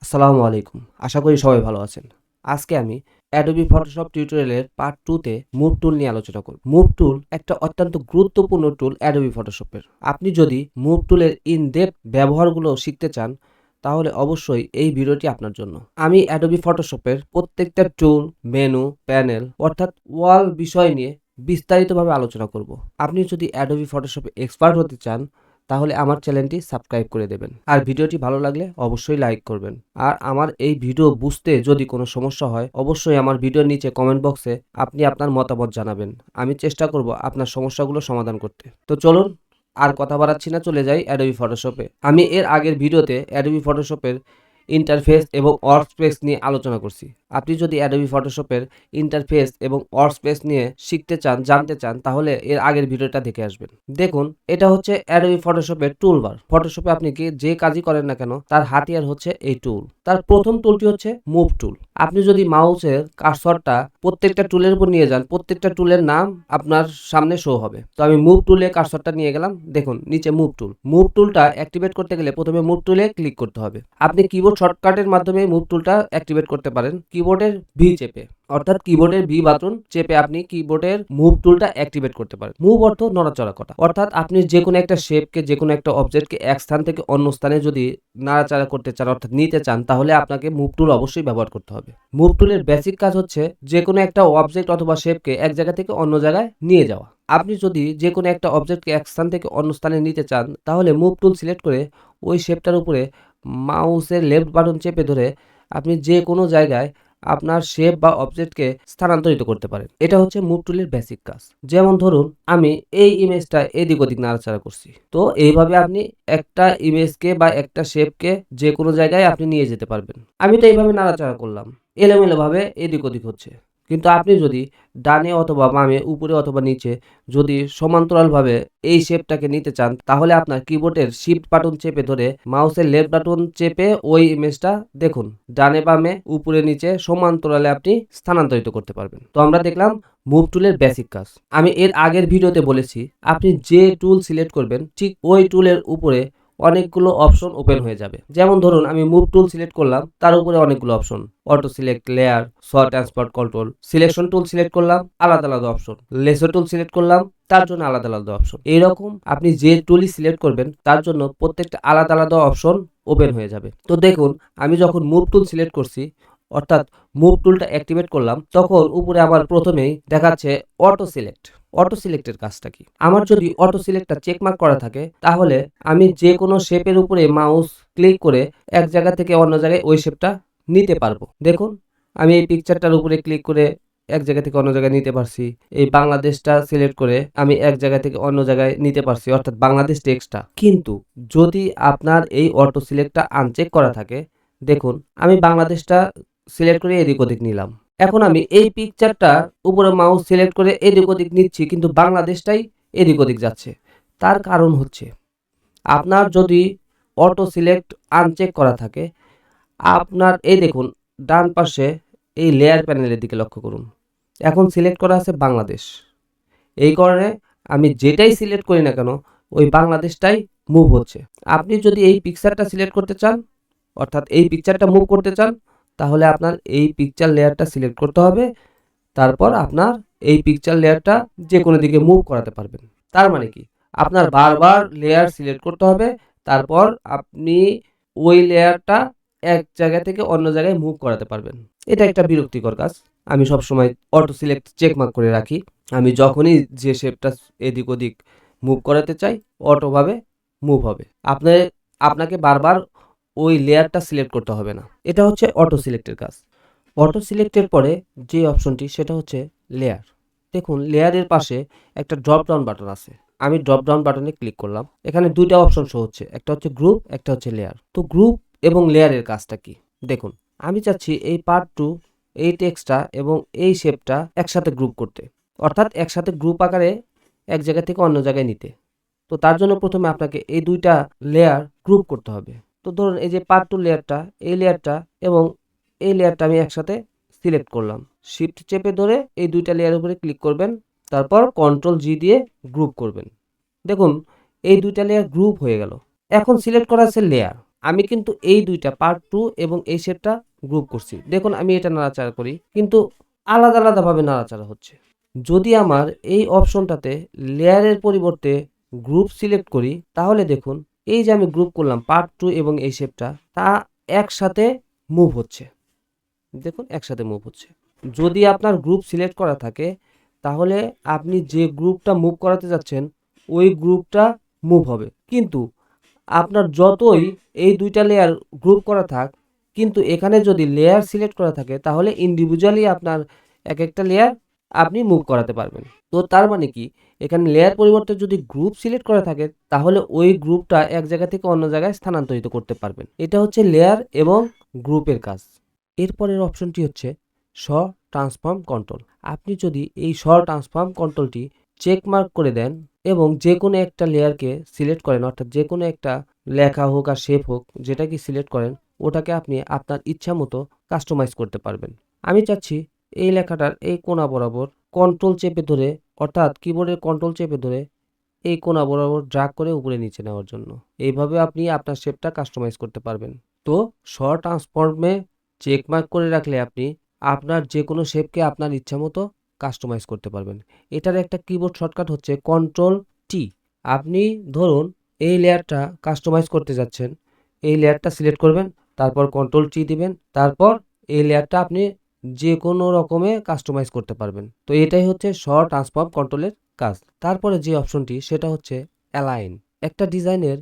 আসসালামু আলাইকুম। আশা করি সবাই ভালো আছেন। আজকে আমি Adobe Photoshop টিউটোরিয়ালের পার্ট 2 তে মুভ টুল নিয়ে আলোচনা করব। মুভ টুল একটা অত্যন্ত গুরুত্বপূর্ণ টুল Adobe Photoshop এর। আপনি যদি মুভ টুলের ইন ডেপথ ব্যবহারগুলো শিখতে চান, তাহলে অবশ্যই এই ভিডিওটি আপনার জন্য। আমি Adobe Photoshop এর প্রত্যেকটা টুল, মেনু, প্যানেল অর্থাৎ ওয়াল বিষয় নিয়ে বিস্তারিতভাবে আলোচনা করব। আপনি যদি Adobe Photoshop এ এক্সপার্ট হতে চান, তাহলে আমার চ্যানেলটি সাবস্ক্রাইব করে দেবেন। আর ভিডিওটি ভালো লাগলে অবশ্যই লাইক করবেন। আর আমার এই ভিডিও বুঝতে যদি কোনো সমস্যা হয়, অবশ্যই আমার ভিডিওর নিচে কমেন্ট বক্সে আপনি আপনার মতামত জানাবেন। আমি চেষ্টা করব আপনার সমস্যাগুলো সমাধান করতে। তো চলুন আর কথা বাড়াচ্ছি না, চলে যাই Adobe Photoshop এ। আমি এর আগের ভিডিওতে Adobe Photoshop এর ইন্টারফেস এবং ওয়ার্কস্পেস নিয়ে আলোচনা করছি। আপনি যদি Adobe Photoshop এর ইন্টারফেস এবং ওয়ার্কস্পেস নিয়ে শিখতে চান, জানতে চান, তাহলে এর আগের ভিডিওটা দেখে আসবেন। দেখুন, এটা হচ্ছে Adobe Photoshop এর টুলবার। ফটোশপে আপনি যে কাজই করেন না কেন, তার হাতিয়ার হচ্ছে এই টুল। তার প্রথম টুলটি হচ্ছে মুভ টুল। আপনি যদি মাউসের কার্সরটা প্রত্যেকটা টুলের উপর নিয়ে যান, প্রত্যেকটা টুলের নাম আপনার সামনে শো হবে। তো আমি মুভ টুলে কার্সরটা নিয়ে গেলাম। দেখুন নিচে মুভ টুল। মুভ টুলটা অ্যাক্টিভেট করতে গেলে প্রথমে মুভ টুলে ক্লিক করতে হবে। আপনি কিবোর্ড শর্টকাটের মাধ্যমে মুভ টুলটা অ্যাক্টিভেট করতে পারেন কিবোর্ডের ভি চেপে, অর্থাৎ কিবোর্ডের ভি বাটন চেপে আপনি কিবোর্ডের মুভ টুলটা অ্যাক্টিভেট করতে পারেন। মুভ অর্থ নড়াচড়া করা, অর্থাৎ আপনি যে কোনো একটা শেপকে, যে কোনো একটা অবজেক্টকে এক স্থান থেকে অন্য স্থানে যদি নাড়াচাড়া করতে চান, অর্থাৎ নিতে চান, তাহলে আপনাকে মুভ টুল অবশ্যই ব্যবহার করতে হবে। মুভ টুলের বেসিক কাজ হচ্ছে যে কোনো একটা অবজেক্ট অথবা শেপকে এক জায়গা থেকে অন্য জায়গায় নিয়ে যাওয়া। আপনি যদি যে কোনো একটা অবজেক্টকে এক স্থান থেকে অন্য স্থানে নিতে চান, তাহলে মুভ টুল সিলেক্ট করে ওই শেপটার উপরে মাউসের লেফট বাটন চেপে ধরে আপনি যে কোনো জায়গায় আপনার শেপ বা অবজেক্টকে স্থানান্তরিত করতে পারেন। এটা হচ্ছে মুভ টুলের বেসিক কাজ। যেমন ধরুন আমি এই ইমেজটা এদিক ওদিক নাড়াচাড়া করছি, তো এইভাবে আপনি একটা ইমেজকে বা একটা শেপকে যে কোনো জায়গায় আপনি নিয়ে যেতে পারবেন। আমি তো এইভাবে নাড়াচাড়া করলাম, এলোমেলোভাবে এদিক ওদিক হচ্ছে। কিন্তু আপনি যদি ডানে অথবা বামে, উপরে অথবা নিচে যদি সমান্তরালভাবে এই শেপটাকে নিতে চান, তাহলে আপনার কিবোর্ডের শিফট বাটন চেপে ধরে মাউসের লেফট বাটন চেপে ওই ইমেজটা দেখুন ডানে বামে উপরে নিচে সমান্তরালে আপনি স্থানান্তরিত করতে পারবেন। তো আমরা দেখলাম মুভ টুলের বেসিক কাজ। আমি এর আগের ভিডিওতে বলেছি আপনি যে টুল সিলেক্ট করবেন, ঠিক ওই টুলের উপরে অনেকগুলো অপশন ওপেন হয়ে যাবে। যেমন ধরুন আমি মুভ টুল সিলেক্ট করলাম, তার উপরে অনেকগুলো option, auto select, layer, sort, transport, control. Selection tool select করলাম, আলাদা আলাদা অপশন। লেসো টুল সিলেক্ট করলাম, তার জন্য আলাদা আলাদা অপশন। এইরকম আপনি যে টুলই সিলেক্ট করবেন, তার জন্য প্রত্যেকটা আলাদা আলাদা অপশন ওপেন হয়ে যাবে। তো দেখুন আমি যখন মুভ টুল সিলেক্ট করছি, অর্থাৎ মুভ টুলটা অ্যাক্টিভেট করলাম, তখন উপরে আবার প্রথমেই দেখাচ্ছে অটো সিলেক্ট। অটো সিলেক্টের কাজটা কি? আমার যদি অটো সিলেক্টটা চেকমার্ক করা থাকে, তাহলে আমি যে কোনো শেপের উপরে মাউস ক্লিক করে এক জায়গা থেকে অন্য জায়গায় ওই শেপটা নিতে পারবো। দেখুন আমি এই পিকচারটার উপরে ক্লিক করে এক জায়গা থেকে অন্য জায়গায় নিতে পারছি। এই বাংলাদেশটা সিলেক্ট করে আমি এক জায়গা থেকে অন্য জায়গায় নিতে পারছি, অর্থাৎ বাংলাদেশ টেক্সটটা। কিন্তু যদি আপনার এই অটো সিলেক্টটা আনচেক করা থাকে, দেখুন আমি বাংলাদেশটা সিলেক্ট করে এদিক ওদিক নিলাম। এখন আমি এই পিকচারটা উপরে মাউস সিলেক্ট করে এদিক ওদিক নিচ্ছি, কিন্তু বাংলাদেশটাই এদিক ওদিক যাচ্ছে। তার কারণ হচ্ছে আপনার যদি অটো সিলেক্ট আনচেক করা থাকে, আপনার এই দেখুন ডান পাশে এই লেয়ার প্যানেলের দিকে লক্ষ্য করুন, এখন সিলেক্ট করা আছে বাংলাদেশ। এই কারণে আমি যেটাই সিলেক্ট করি না কেন, ওই বাংলাদেশটাই মুভ হচ্ছে। আপনি যদি এই পিকচারটা সিলেক্ট করতে চান, অর্থাৎ এই পিকচারটা মুভ করতে চান, তাহলে আপনার এই পিকচার লেয়ারটা সিলেক্ট করতে হবে। তারপর আপনার এই পিকচার লেয়ারটা যে কোনো দিকে মুভ করাতে পারবেন। তার মানে কি, আপনার বারবার লেয়ার সিলেক্ট করতে হবে, তারপর আপনি ওই লেয়ারটা এক জায়গা থেকে অন্য জায়গায় মুভ করাতে পারবেন। এটা একটা বিরক্তিকর কাজ। আমি সবসময় অটো সিলেক্ট চেকমার্ক করে রাখি। আমি যখনই যে শেপটা এদিক ওদিক মুভ করাতে চাই, অটোভাবে মুভ হবে। আপনাকে বারবার ওই লেয়ারটা সিলেক্ট করতে হবে না। এটা হচ্ছে অটো সিলেক্টের কাজ। অটো সিলেক্টের পরে যে অপশনটি, সেটা হচ্ছে লেয়ার। দেখুন লেয়ারের পাশে একটা ড্রপ ডাউন বাটন আছে। আমি ড্রপ ডাউন বাটনে ক্লিক করলাম। এখানে দুইটা অপশন শো হচ্ছে, একটা হচ্ছে গ্রুপ, একটা হচ্ছে লেয়ার। তো গ্রুপ এবং লেয়ারের কাজটা কি? দেখুন আমি চাচ্ছি এই পার্ট 2, এই টেক্সটটা এবং এই শেপটা একসাথে গ্রুপ করতে, অর্থাৎ একসাথে গ্রুপ আকারে এক জায়গা থেকে অন্য জায়গায় নিতে। তো তার জন্য প্রথমে আপনাকে এই দুইটা লেয়ার গ্রুপ করতে হবে। তো ধরুন এই যে পার্ট 2 লেয়ারটা, এই লেয়ারটা এবং এই লেয়ারটা আমি একসাথে সিলেক্ট করলাম। শিফট চেপে ধরে এই দুইটা লেয়ারের উপরে ক্লিক করবেন, তারপর কন্ট্রোল জি দিয়ে গ্রুপ করবেন। দেখুন এই দুইটা লেয়ার গ্রুপ হয়ে গেল। এখন সিলেক্ট করা আছে লেয়ার। আমি কিন্তু এই দুইটা পার্ট 2 এবং এই শেপটা গ্রুপ করছি। দেখুন আমি এটা নাড়াচাড়া করি কিন্তু আলাদা আলাদাভাবে নাড়াচাড়া হচ্ছে। যদি আমার এই অপশনটাতে লেয়ারের পরিবর্তে গ্রুপ সিলেক্ট করি তাহলে দেখুন এই যে আমি গ্রুপ করলাম পার্ট 2 এবং এই শেপটা তা একসাথে মুভ হচ্ছে। দেখুন একসাথে মুভ হচ্ছে। যদি আপনার গ্রুপ সিলেক্ট করা থাকে তাহলে আপনি যে গ্রুপটা মুভ করাতে যাচ্ছেন ওই গ্রুপটা মুভ হবে। কিন্তু আপনার যতই এই দুইটা লেয়ার গ্রুপ করা থাক কিন্তু এখানে যদি লেয়ার সিলেক্ট করা থাকে তাহলে ইন্ডিভিজুয়ালি আপনার এক একটা লেয়ার আপনি মুভ করাতে পারবেন। তো তার মানে কি এখানে লেয়ার পরিবর্তে যদি গ্রুপ সিলেক্ট করা থাকে তাহলে ওই গ্রুপটা এক জায়গা থেকে অন্য জায়গায় স্থানান্তরিত করতে পারবেন। এটা হচ্ছে লেয়ার এবং গ্রুপের কাজ। এরপরের অপশনটি হচ্ছে শ ট্রান্সফর্ম কন্ট্রোল। আপনি যদি এই শ ট্রান্সফর্ম কন্ট্রোলটি চেক মার্ক করে দেন এবং যে কোনো একটা লেয়ারকে সিলেক্ট করেন, অর্থাৎ যে কোনো একটা লেখা হোক আর শেপ হোক যেটাকে সিলেক্ট করেন ওটাকে আপনি আপনার ইচ্ছা মতো কাস্টমাইজ করতে পারবেন। আমি চাচ্ছি এই লেখাটার এই কোণা বরাবর কন্ট্রোল চেপে ধরে, অর্থাৎ কিবোর্ডের কন্ট্রোল চেপে ধরে এই কোণা বরাবর ড্র্যাগ করে উপরে নিচে নেওয়ার জন্য। এইভাবে আপনি আপনার শেপটা কাস্টমাইজ করতে পারবেন। তো শ ট্রান্সফর্মে চেক মার্ক করে রাখলে আপনি আপনার যে কোনো শেপকে আপনার ইচ্ছা মতো কাস্টমাইজ করতে পারবেন। এটার একটা কিবোর্ড শর্টকাট হচ্ছে কন্ট্রোল টি। আপনি ধরুন এই লেয়ারটা কাস্টমাইজ করতে যাচ্ছেন, এই লেয়ারটা সিলেক্ট করবেন, তারপর কন্ট্রোল টি দিবেন, তারপর এই লেয়ারটা আপনি যে কোনো রকমে কাস্টমাইজ করতে পারবেন। তো এটাই হচ্ছে শ ট্রান্সফর্ম কন্ট্রোলের কাজ। তারপরে যে অপশনটি সেটা হচ্ছে অ্যালাইন। একটা ডিজাইনের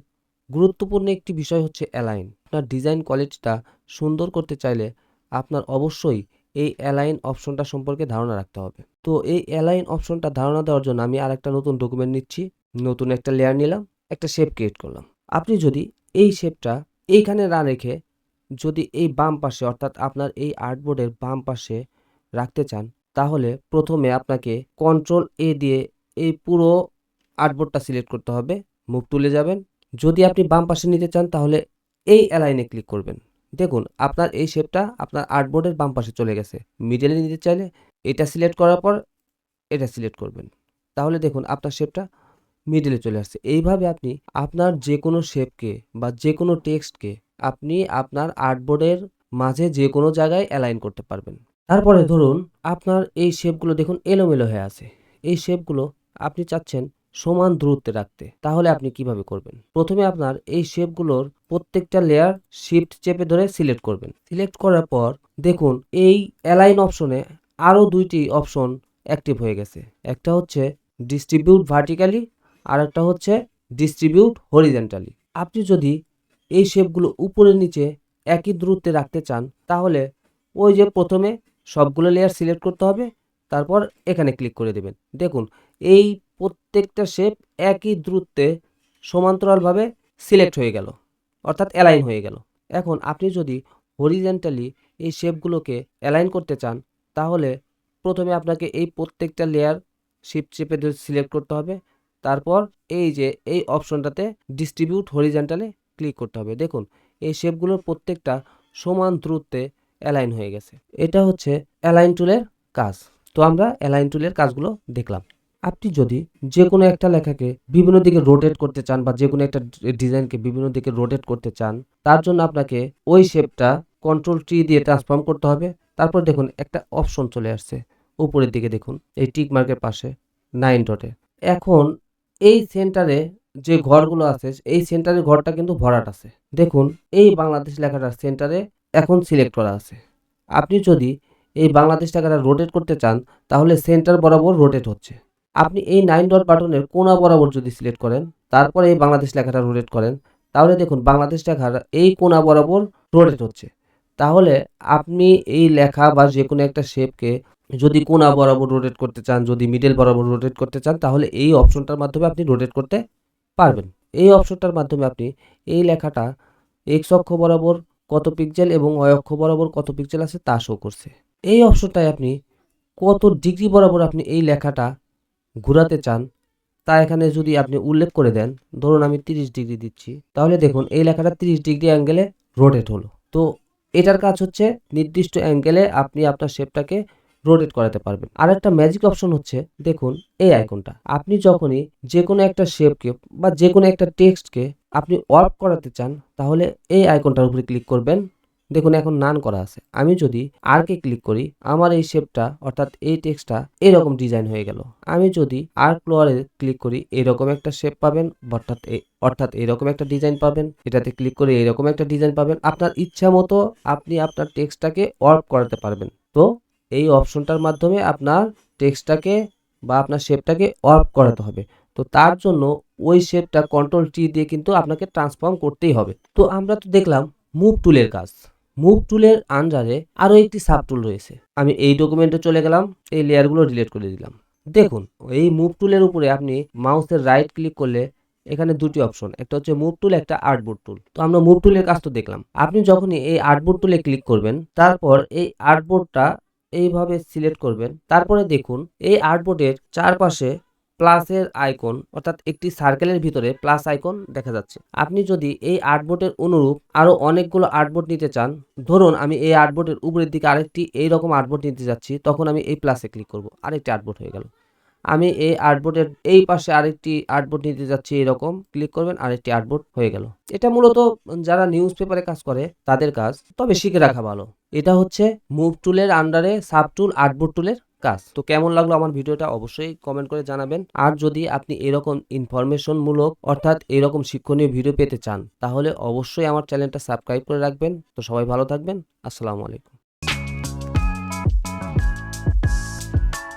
গুরুত্বপূর্ণ একটি বিষয় হচ্ছে অ্যালাইন। আপনার ডিজাইন কোয়ালিটিটা সুন্দর করতে চাইলে আপনার অবশ্যই এই অ্যালাইন অপশনটা সম্পর্কে ধারণা রাখতে হবে। তো এই অ্যালাইন অপশনটা ধারণা দেওয়ার জন্য আমি আরেকটা নতুন ডকুমেন্ট নিচ্ছি, নতুন একটা লেয়ার নিলাম, একটা শেপ ক্রিয়েট করলাম। আপনি যদি এই শেপটা এইখানে না রেখে যদি এই বাম পাশে, অর্থাৎ আপনার এই আর্টবোর্ডের বাম পাশে রাখতে চান তাহলে প্রথমে আপনাকে কন্ট্রোল এ দিয়ে এই পুরো আর্টবোর্ডটা সিলেক্ট করতে হবে, মুভ টুলে যাবেন। যদি আপনি বাম পাশে নিতে চান তাহলে এই অ্যালাইনে ক্লিক করবেন। দেখুন আপনার এই শেপটা আপনার আর্টবোর্ডের বাম পাশে চলে গেছে। মিডলে নিতে চাইলে এটা সিলেক্ট করার পর এটা সিলেক্ট করবেন, তাহলে দেখুন আপনার শেপটা মিডলে চলে আসছে। এইভাবে আপনি আপনার যে কোনো শেপকে বা যে কোনো টেক্সটকে আপনি আপনার আর্টবোর্ডের মাঝে যে কোনো জায়গায় অ্যালাইন করতে পারবেন। তারপরে ধরুন আপনার এই শেপগুলো দেখুন এলোমেলো হয়ে আছে। এই শেপগুলো আপনি চাচ্ছেন সমান দূরত্বে রাখতে, তাহলে আপনি কিভাবে করবেন? প্রথমে আপনার এই শেপগুলোর প্রত্যেকটা লেয়ার শিফট চেপে ধরে সিলেক্ট করবেন। সিলেক্ট করার পর দেখুন এই অ্যালাইন অপশনে আরও দুইটি অপশন অ্যাক্টিভ হয়ে গেছে। একটা হচ্ছে ডিস্ট্রিবিউট ভার্টিক্যালি আর একটা হচ্ছে ডিস্ট্রিবিউট হরিজেন্টালি। আপনি যদি এই শেপগুলো উপরে নিচে একই দূরত্বে রাখতে চান তাহলে ওই যে প্রথমে সবগুলো লেয়ার সিলেক্ট করতে হবে, তারপর এখানে ক্লিক করে দেবেন। দেখুন এই প্রত্যেকটা শেপ একই দূরত্বে সমান্তরালভাবে সিলেক্ট হয়ে গেল, অর্থাৎ অ্যালাইন হয়ে গেল। এখন আপনি যদি হরিজেন্টালি এই শেপগুলোকে অ্যালাইন করতে চান তাহলে প্রথমে আপনাকে এই প্রত্যেকটা লেয়ার শিফট চেপে ধরে সিলেক্ট করতে হবে, তারপর এই যে এই অপশনটাতে ডিস্ট্রিবিউট হরিজেন্টালে ক্লিক করতে হবে। দেখুন এই শেপগুলোর প্রত্যেকটা সমান দূরত্বে অ্যালাইন হয়ে গেছে। এটা হচ্ছে অ্যালাইন টুলের কাজ। তো আমরা অ্যালাইন টুলের কাজগুলো দেখলাম। আপনি যদি যে কোনো একটা লেখাকে বিভিন্ন দিকে রোটেট করতে চান বা যে কোনো একটা ডিজাইনকে বিভিন্ন দিকে রোটেট করতে চান তার জন্য আপনাকে ওই শেপটা কন্ট্রোল টি দিয়ে ট্রান্সফর্ম করতে হবে। তারপর দেখুন একটা অপশন চলে আসছে উপরের দিকে, দেখুন এই টিক মার্কের পাশে 9 ডটে। এখন এই সেন্টারে যে ঘরগুলো আছে এই সেন্টারের ঘরটা কিন্তু ভরাট আছে। দেখুন এই বাংলাদেশ লেখাটার সেন্টারে এখন সিলেক্ট করা আছে। আপনি যদি এই বাংলাদেশ লেখাটা রোটেট করতে চান তাহলে সেন্টার বরাবর রোটেট হচ্ছে। আপনি এই 9 ডট বাটনের কোণা বরাবর যদি সিলেক্ট করেন তারপরে এই বাংলাদেশ লেখাটা রোটেট করেন তাহলে দেখুন বাংলাদেশ লেখার এই কোণা বরাবর রোটেট হচ্ছে। তাহলে আপনি এই লেখা বা যে কোনো একটা শেপকে যদি কোণা বরাবর রোটেট করতে চান, যদি মিডল বরাবর রোটেট করতে চান তাহলে এই অপশনটার মাধ্যমে আপনি রোটেট করতে পারবেন। এই অপশনটার মাধ্যমে আপনি এই লেখাটা এক্স অক্ষ বরাবর কত পিক্সেল এবং ওয়াই অক্ষ বরাবর কত পিক্সেল আছে তা শো করছে। এই অপশনটায় আপনি কত ডিগ্রি বরাবর আপনি এই লেখাটা ঘোরাতে চান তা এখানে যদি আপনি উল্লেখ করে দেন, ধরুন আমি 30 ডিগ্রি দিচ্ছি, তাহলে দেখুন এই লেখাটা 30 ডিগ্রি অ্যাঙ্গেলে রোটেট হলো। তো এটার কাজ হচ্ছে নির্দিষ্ট অ্যাঙ্গেলে আপনি আপনার শেপটাকে রোটেট করাতে পারবেন। আর একটা ম্যাজিক অপশন হচ্ছে দেখুন এই আইকনটা। আপনি যখনই যে কোনো একটা শেপকে বা যে কোনো একটা টেক্সটকে আপনি ওয়ার্প করাতে চান তাহলে এই আইকনটার উপরে ক্লিক করবেন। দেখুন এখন নান করা আছে। আমি যদি আর্কে ক্লিক করি আমার এই শেপটা অর্থাৎ এই টেক্সটটা এরকম ডিজাইন হয়ে গেল। আমি যদি আর্ক লোয়ারে ক্লিক করি এরকম একটা শেপ পাবেন, অর্থাৎ এরকম একটা ডিজাইন পাবেন। এটাতে ক্লিক করে এরকম একটা ডিজাইন পাবেন। আপনার ইচ্ছা মতো আপনি আপনার টেক্সটটাকে ওয়ার্প করাতে পারবেন। তো এই অপশনটার মাধ্যমে আপনার টেক্সটটাকে বা আপনার শেপটাকে ওয়ার্প করাতে হবে। তো তার জন্য ওই শেপটা কন্ট্রোল টি দিয়ে কিন্তু আপনাকে ট্রান্সফর্ম করতেই হবে। তো আমরা তো দেখলাম মুভ টুলের কাজ। মুভ টুলের আন্ডারে আরও একটি সাব টুল রয়েছে। আমি এই ডকুমেন্টে চলে গেলাম, এই লেয়ারগুলো ডিলিট করে দিলাম। দেখুন এই মুভ টুলের উপরে আপনি মাউসের রাইট ক্লিক করলে এখানে দুটি অপশন, একটা হচ্ছে মুভ টুল, একটা আর্টবোর্ড টুল। তো আমরা মুভ টুলের কাজ তো দেখলাম। আপনি যখনই এই আর্টবোর্ড টুলে ক্লিক করবেন তারপর এই আর্টবোর্ডটা এইভাবে সিলেক্ট করবেন। তারপরে দেখুন এই আর্টবোর্ডের চারপাশে প্লাসের আইকন অর্থাৎ একটি সার্কেলের ভিতরে প্লাস আইকন দেখা যাচ্ছে। আপনি যদি এই আর্টবোর্ডের অনুরূপ আরো অনেকগুলো আর্টবোর্ড নিতে চান, ধরুন আমি এই আর্টবোর্ডের উপরের দিকে আরেকটি এইরকম আর্টবোর্ড নিতে যাচ্ছি, তখন আমি এই প্লাসে ক্লিক করব, আরেকটি আর্টবোর্ড হয়ে গেল। আমি এই আর্টবোর্ডের এই পাশে আরেকটি আর্টবোর্ড নিতে যাচ্ছি, এরকম ক্লিক করবেন, আরেকটি আর্টবোর্ড হয়ে গেল। এটা মূলত যারা নিউজ পেপারে কাজ করে তাদের কাজ, তবে শিখে রাখা ভালো। এটা হচ্ছে মুভ টুলের আন্ডারে সাব টুল আর্টবোর্ড টুলের কাজ। তো কেমন লাগলো আমার ভিডিওটা অবশ্যই কমেন্ট করে জানাবেন। আর যদি আপনি এরকম ইনফরমেশন মূলক অর্থাৎ এরকম শিক্ষণীয় ভিডিও পেতে চান তাহলে অবশ্যই আমার চ্যানেলটা সাবস্ক্রাইব করে রাখবেন। তো সবাই ভালো থাকবেন। আসসালামু আলাইকুম।